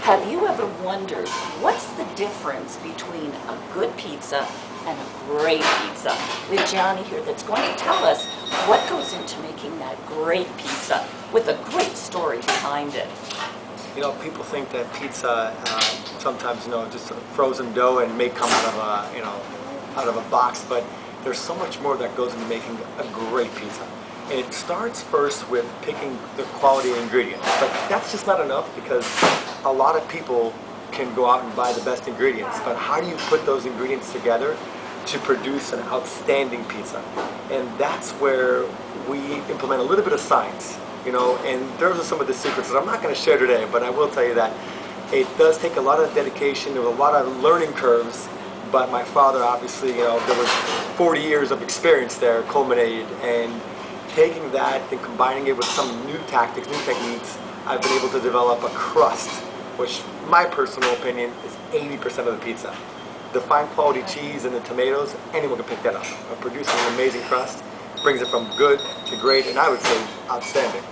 Have you ever wondered what's the difference between a good pizza and a great pizza? We have Gianni here that's going to tell us what goes into making that great pizza with a great story behind it. You know, people think that pizza sometimes, just a frozen dough and may come out of out of a box, but there's so much more that goes into making a great pizza. And it starts first with picking the quality ingredients, but that's just not enough because a lot of people can go out and buy the best ingredients, but how do you put those ingredients together to produce an outstanding pizza? And that's where we implement a little bit of science, and those are some of the secrets that I'm not going to share today, but I will tell you that it does take a lot of dedication, there were a lot of learning curves, but my father obviously, there was 40 years of experience there culminated, and taking that and combining it with some new tactics, new techniques, I've been able to develop a crust, which my personal opinion is 80% of the pizza. The fine quality cheese and the tomatoes, anyone can pick that up. Producing an amazing crust brings it from good to great, and I would say outstanding.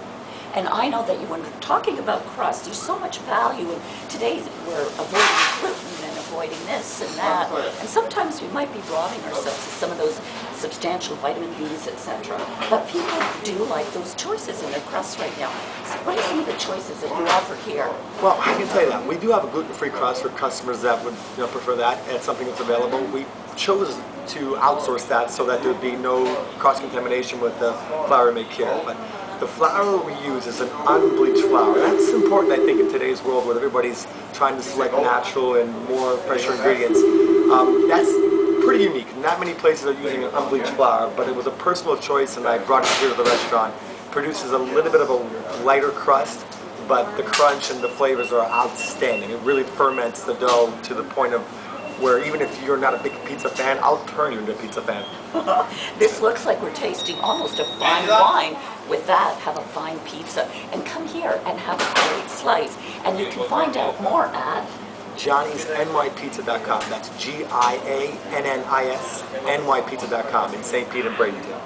And I know that when we're talking about crust, there's so much value, and today we're avoiding gluten and avoiding this and that, and sometimes we might be robbing ourselves of some of those substantial vitamin B's, etc. But people do like those choices in their crust right now. So what are some of the choices that you offer here? Well, I can tell you that. We do have a gluten-free crust for customers that would prefer that, and it's something that's available. We chose to outsource that so that there would be no cross-contamination with the flour we make here. But the flour we use is an unbleached flour. That's important, I think, in today's world where everybody's trying to select natural and more fresher ingredients. That's pretty unique. Not many places are using an unbleached flour, but it was a personal choice, and I brought it here to the restaurant. It produces a little bit of a lighter crust, but the crunch and the flavors are outstanding. It really ferments the dough to the point of where even if you're not a big pizza fan, I'll turn you into a pizza fan. This looks like we're tasting almost a fine wine. With that, have a fine pizza. And come here and have a great slice. And you can find out more at GiannisNYPizza.com. That's GIANNIS NYPizza.com in St. Pete and Bradenton.